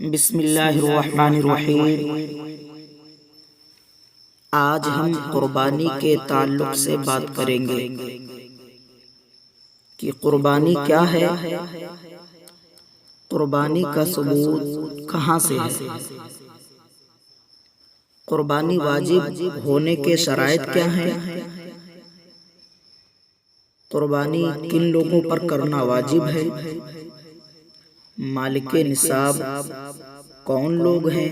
بسم اللہ الرحمن الرحیم۔ آج ہم قربانی کے تعلق سے بات کریں گے کہ قربانی کیا ہے، قربانی کا ثبوت کہاں سے ہے، قربانی واجب ہونے کے شرائط کیا ہیں، قربانی کن لوگوں پر کرنا واجب ہے، مالک نصاب کون لوگ ہیں،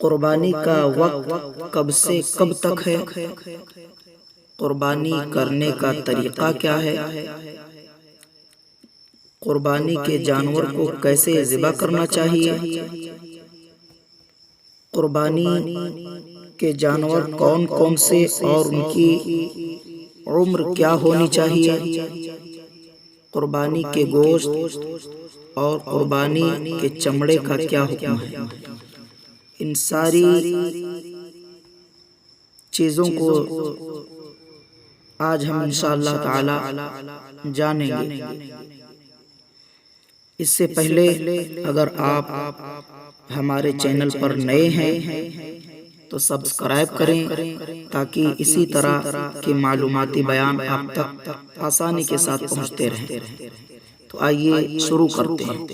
قربانی کا وقت کب سے کب تک ہے، قربانی کرنے کا طریقہ کیا ہے، قربانی کے جانور کو کیسے ذبح کرنا چاہیے، قربانی کے جانور کون کون سے اور ان کی عمر کیا ہونی چاہیے، قربانی کے گوشت اور قربانی کے چمڑے کا کیا حکم ہے، ان ساری چیزوں کو آج ہم انشاءاللہ تعالی جانیں گے۔ اس سے پہلے اگر آپ ہمارے چینل پر نئے ہیں تو سبسکرائب کریں تاکہ اسی طرح کے معلوماتی بیان آپ تک آسانی کے ساتھ پہنچتے رہیں۔ تو آئیے شروع کرتے ہیں۔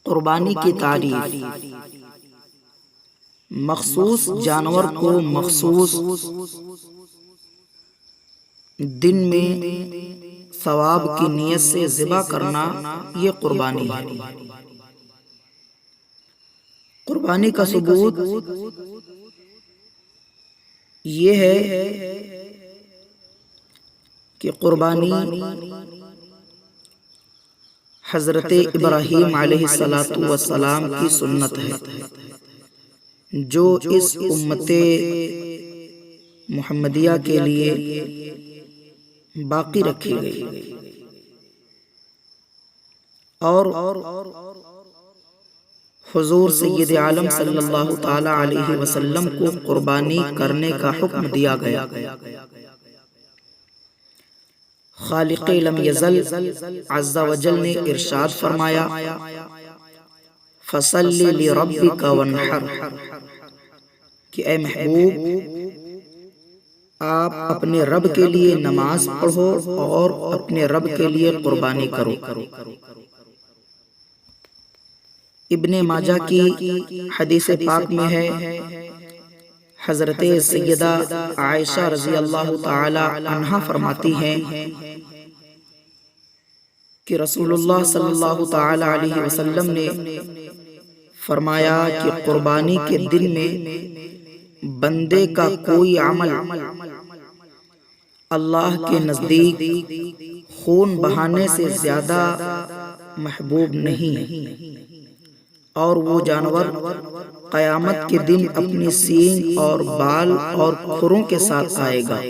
قربانی کی تعریف: مخصوص جانور کو مخصوص دن میں ثواب کی نیت سے ذبح کرنا یہ قربانی ہے۔ قربانی کا ثبوت یہ ہے کہ قربانی حضرت ابراہیم علیہ السلام کی سنت ہے جو اس امت محمدیہ کے لیے باقی رکھی گئی، اور حضور سید عالم صلی اللہ تعالی علیہ وسلم کو قربانی کرنے کا حکم دیا گیا۔ خالق لم یزل عز وجل نے ارشاد فرمایا: فَصَلِّ لِرَبِّكَ وَانْحَرْ، کہ اے محبوب آپ اپنے رب کے لیے نماز پڑھو اور اپنے رب کے لیے قربانی کرو۔ ابن ماجہ کی حدیث پاک میں ہے، حضرت سیدہ عائشہ رضی اللہ تعالی عنہا فرماتی ہیں کہ رسول اللہ صلی اللہ تعالی علیہ وسلم نے فرمایا کہ قربانی کے دن میں بندے کا کوئی عمل اللہ کے نزدیک خون بہانے سے زیادہ محبوب نہیں، اور وہ جانور قیامت کے دن اپنی سینگ اور بال اور کھروں کے ساتھ آئے گا،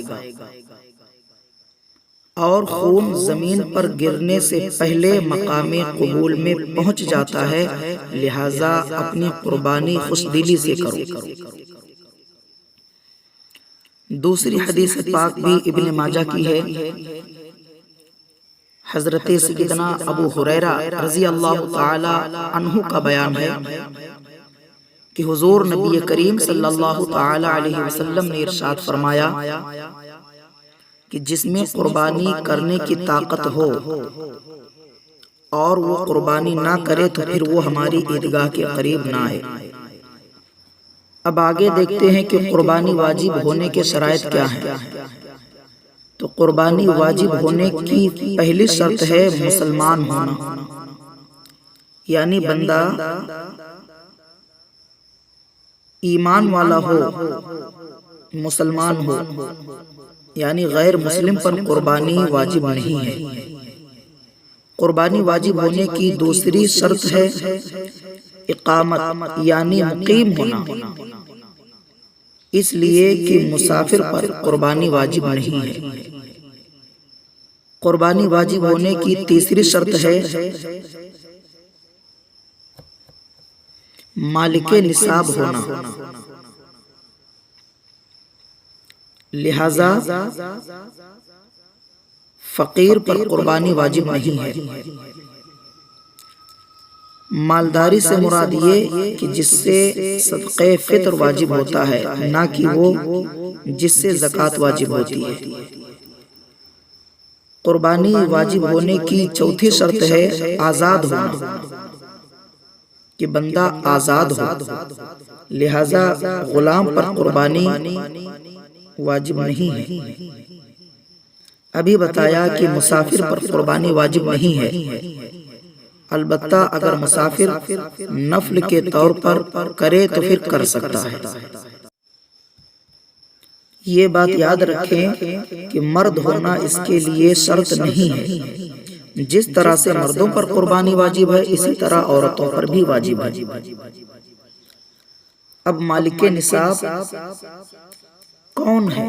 اور خون زمین پر گرنے سے پہلے مقام قبول میں پہنچ جاتا ہے، لہذا اپنی قربانی خوش دلی سے کرو۔ دوسری حدیث پاک بھی ابن ماجہ کی ہے، حضرت سیدنا ابو ہریرہ رضی اللہ تعالی عنہ کا بیان ہے کہ حضور نبی کریم صلی اللہ تعالی علیہ وسلم نے ارشاد فرمایا کہ جس میں قربانی کرنے کی طاقت ہو اور وہ قربانی نہ کرے تو پھر وہ ہماری عیدگاہ کے قریب نہ آئے۔ اب آگے دیکھتے ہیں کہ قربانی واجب ہونے کے شرائط کیا ہیں۔ تو قربانی واجب ہونے کی پہلی شرط ہے مسلمان ہونا، یعنی بندہ ایمان والا ہو، مسلمان ہو، یعنی غیر مسلم پر قربانی واجب نہیں ہے۔ قربانی واجب ہونے کی دوسری شرط ہے اقامت، یعنی مقیم ہونا، اس لیے کہ مسافر پر قربانی واجب نہیں ہے۔ قربانی واجب ہونے کی تیسری شرط ہے مالک نصاب ہونا، لہذا فقیر پر قربانی واجب نہیں ہے۔ مالداری سے مراد یہ کہ جس سے صدقہ فطر واجب ہوتا ہے، نہ کہ وہ جس سے زکوٰۃ واجب ہوتی ہے۔ قربانی واجب ہونے کی چوتھی شرط ہے آزاد ہونا، کہ بندہ آزاد ہو، لہذا غلام پر قربانی واجب نہیں ہے۔ ابھی بتایا کہ مسافر پر قربانی واجب نہیں ہے، البتہ اگر مسافر نفل کے طور پر کرے تو پھر کر سکتا ہے۔ یہ بات یاد رکھیں کہ مرد ہونا اس کے لیے شرط نہیں ہے۔ جس طرح سے مردوں پر قربانی واجب ہے، اسی طرح عورتوں پر بھی واجب ہے۔ اب مالک نصاب کون ہے؟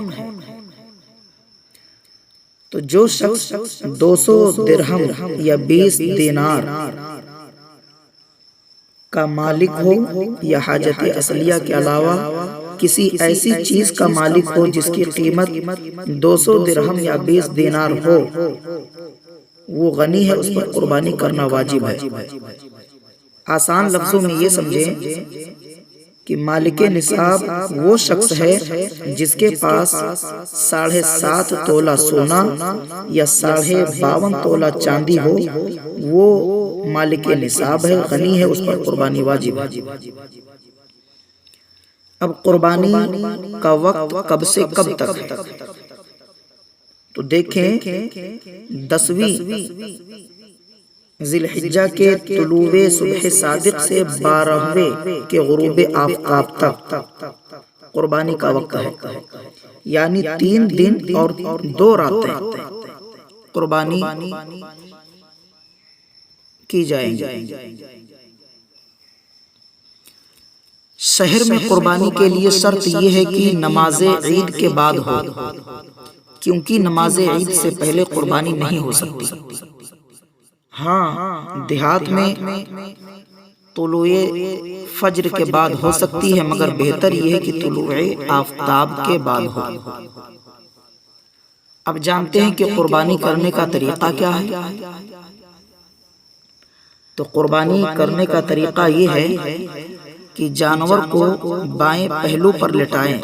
تو جو شخص 200 درہم یا 20 دینار کا مالک ہو، یا حاجت اصلیہ کے علاوہ کسی ایسی چیز کا مالک ہو جس کی قیمت 200 درہم یا 20 دینار ہو، وہ غنی ہے، اس پر قربانی کرنا واجب ہے۔ آسان لفظوں میں یہ سمجھیں کہ مالک نصاب وہ شخص ہے جس کے پاس 7.5 تولہ سونا یا 52.5 تولہ چاندی ہو، وہ مالک نصاب ہے، غنی ہے، اس پر قربانی واجب ہے۔ اب قربانی کا وقت کب سے کب تک ہے؟ تو دیکھیں 10ویں ذی الحجہ کے طلوع صبح صادق سے 12ویں کے غروب آفتاب تک قربانی کا وقت ہے، یعنی 3 دن اور 2 راتیں قربانی کی جائیں گی۔ شہر میں قربانی کے لیے شرط یہ ہے کہ نماز عید کے بعد ہو، کیونکہ نماز عید سے پہلے قربانی نہیں ہو سکتی۔ ہاں، دیہات میں طلوع فجر کے بعد ہو سکتی ہے، مگر بہتر یہ ہے کہ طلوع آفتاب کے بعد ہو۔ اب جانتے ہیں کہ قربانی کرنے کا طریقہ کیا ہے؟ تو قربانی کرنے کا طریقہ یہ ہے کہ جانور کو بائیں پہلو پر لٹائیں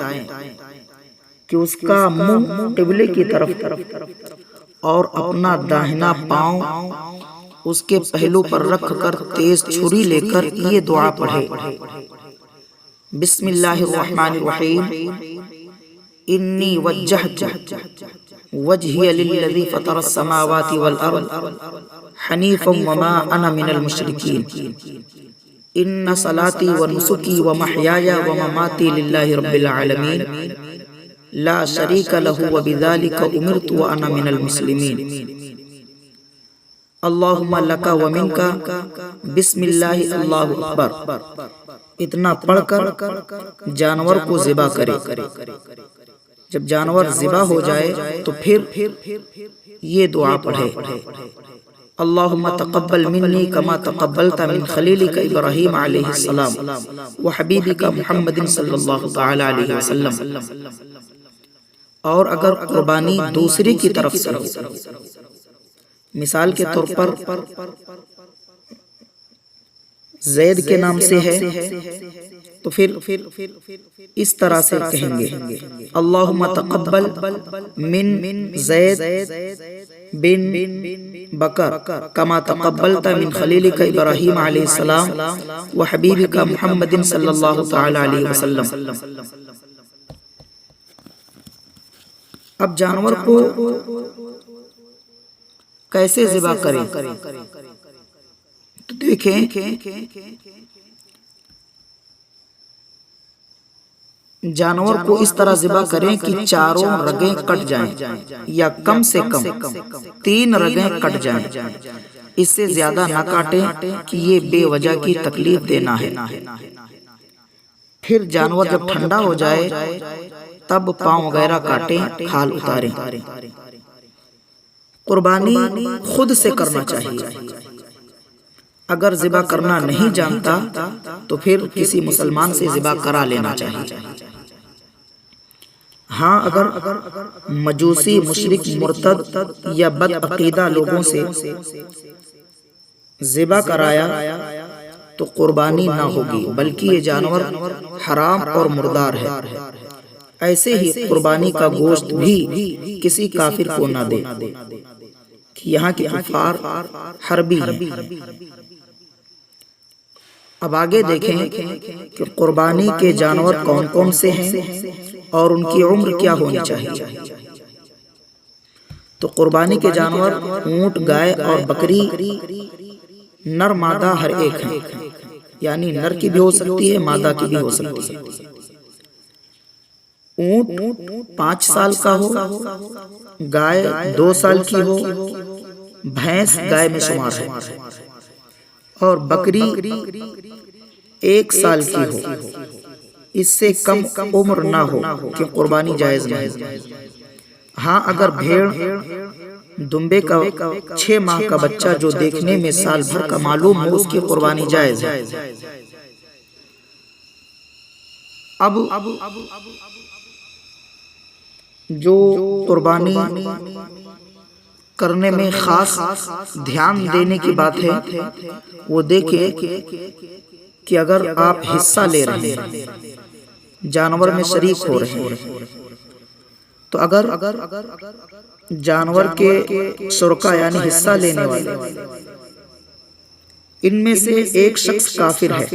کہ اس کا منہ قبلے کی طرف اور اپنا داہنا پاؤں اس کے پہلو پر رکھ کر تیز چھری لے کر یہ دعا پڑھے: بسم اللہ الرحمن الرحیم، انی وجہت وجہی للذی فطر السماوات والارض حنیفا وما انا من المشرکین، ان صلاتی ونسکی ومحیای ومماتی للہ رب العالمین لا شریک لہ وبذالک امرت وانا من المسلمین، اللہم لک ومنک بسم اللہ اللہ اکبر۔ اتنا پڑھ کر جانور کو ذبح کرے۔ جب جانور ذبح ہو جائے تو پھر یہ دعا پڑھے: اللہم تقبل منی کما تقبلت من خلیلک ابراہیم علیہ السلام وحبیبک محمد صلی اللہ تعالی علیہ وسلم۔ اور اگر قربانی دوسری کی طرف سے ہو، مثال کے طور پر زید کے نام سے ہے، تو پھر اس طرح سے کہیں گے: اللہم تقبل من زید بن بکر کما تقبلت من خلیلک ابراہیم علیہ السلام وحبیبک محمد صلی اللہ تعالی علیہ وسلم۔ اب جانور کو کیسے ذبح کریں؟ تو دیکھیں، جانور کو اس طرح ذبح کریں کہ چاروں رگیں کٹ جائیں، یا کم سے کم 3 رگیں کٹ جائیں۔ اس سے زیادہ نہ کاٹیں کہ یہ بے وجہ کی تکلیف دینا ہے۔ پھر جانور جب ٹھنڈا ہو جائے تب پاؤں وغیرہ کاٹیں، کھال اتاریں۔ قربانی خود سے کرنا چاہیے۔ اگر ذبح کرنا نہیں جانتا تو پھر کسی مسلمان سے ذبح کرا لینا چاہیے۔ ہاں، اگر مجوسی، مشرک، مرتد یا بد عقیدہ لوگوں سے ذبح کرایا تو قربانی نہ ہوگی، بلکہ یہ جانور حرام اور مردار ہے۔ ایسے ہی قربانی کا گوشت بھی کسی کافر کو نہ دے، کہ یہاں کے کفار حربی ہیں۔ اب آگے دیکھیں کہ قربانی کے جانور کون کون سے ہیں اور ان کی عمر کیا ہونی چاہیے۔ تو قربانی کے جانور اونٹ، گائے اور بکری نر مادہ ہر ایک ہیں، یعنی نر کی بھی ہو سکتی ہے، مادہ کی بھی ہو سکتی ہے۔ اونٹ 5 سال کا ہو، گائے 2 سال کی ہو، بھینس گائے میں شمار ہے، اور بکری 1 سال کی ہو۔ اس سے کم عمر نہ ہو کہ قربانی جائز نہیں۔ ہاں اگر بھیڑ دمبے کا 6 ماہ کا بچہ جو دیکھنے میں سال بھر کا معلوم ہو، اس کی قربانی جائز ہے۔ اب جو قربانی کرنے میں خاص دھیان دینے کی بات ہے وہ دیکھیں کہ اگر آپ حصہ لے رہے ہیں، جانور میں شریک ہو رہے ہیں، تو اگر جانور کے شرکا یعنی حصہ لینے والے ان میں سے ایک شخص کافر ہے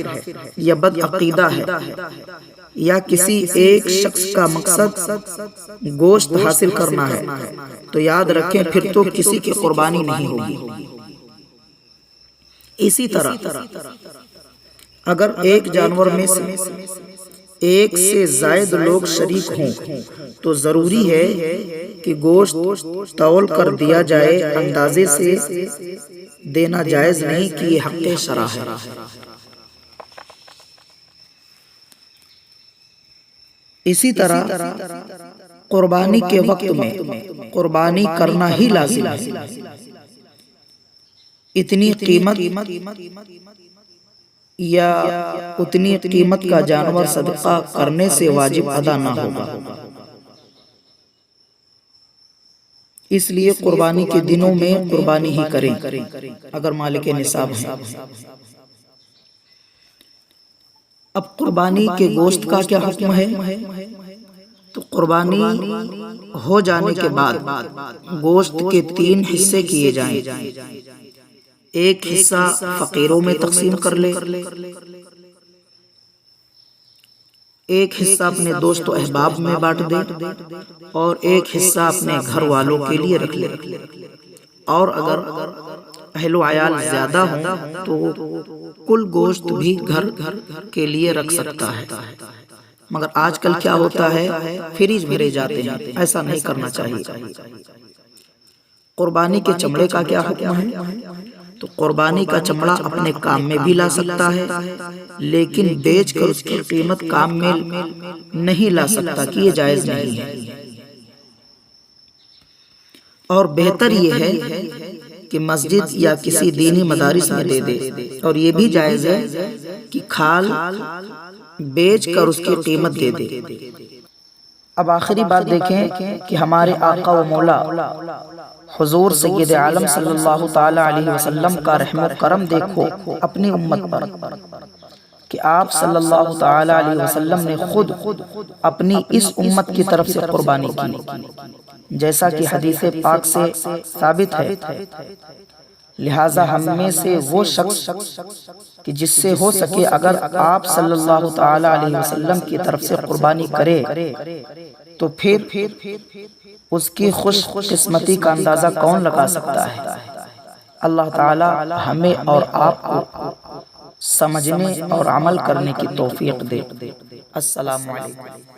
یا بد عقیدہ ہے، یا کسی ایک شخص کا مقصد گوشت حاصل کرنا ہے، تو یاد رکھیں پھر تو کسی کی قربانی نہیں ہوگی۔ اسی طرح اگر ایک جانور میں سے ایک سے زائد لوگ شریک ہوں تو ضروری ہے کہ گوشت تول کر دیا جائے، اندازے سے دینا جائز نہیں کہ یہ حق شرع ہے۔ اسی طرح قربانی کے وقت میں قربانی کرنا ہی لازم ہے۔ اتنی قیمت یا اتنی قیمت کا جانور صدقہ کرنے سے واجب ادا نہ ہوگا۔ اس لیے قربانی کے دنوں میں قربانی ہی کریں اگر مالک نصاب ہیں۔ اب قربانی کے گوشت کا کیا حکم ہے؟ تو قربانی ہو جانے کے بعد گوشت کے 3 حصے کیے جائیں۔ ایک حصہ فقیروں میں تقسیم کر لے، ایک حصہ اپنے دوست و احباب میں بانٹ دے، اور ایک حصہ اپنے گھر والوں کے لیے رکھ لے۔ اور اگر اہل و عیال زیادہ ہوں تو کل گوشت بھی گھر کے لیے رکھ سکتا ہے۔ مگر آج کل کیا ہوتا ہے، فریج بھرے جاتے ہیں، ایسا نہیں کرنا چاہیے۔ قربانی کے چمڑے کا کیا حکم ہے؟ تو قربانی کا چمڑا اپنے کام میں بھی لا سکتا ہے، لیکن بیچ کر اس کی قیمت کام میں نہیں لا سکتا، کہ یہ جائز نہیں ہے۔ اور بہتر یہ ہے کہ مسجد یا کسی دینی مدارس میں دے دے، اور یہ بھی جائز ہے کہ کھال بیچ کر اس کی قیمت دے دے۔ اب آخری بات دیکھیں کہ ہمارے آقا و مولا حضور سید عالم صلی اللہ تعالی علیہ وسلم کا رحم و کرم دیکھو اپنی امت پر، کہ آپ صلی اللہ تعالی علیہ وسلم نے خود اپنی اس امت کی طرف سے قربانی کی، جیسا کہ حدیث پاک سے ثابت ہے۔ لہٰذا ہم میں سے وہ شخص کہ جس سے ہو سکے اگر آپ صلی اللہ تعالی علیہ وسلم کی طرف سے قربانی کرے تو پھر اس کی خوش قسمتی کا اندازہ کون لگا سکتا ہے۔ اللہ تعالی ہمیں اور آپ کو سمجھنے اور عمل کرنے کی توفیق دے۔ السلام علیکم۔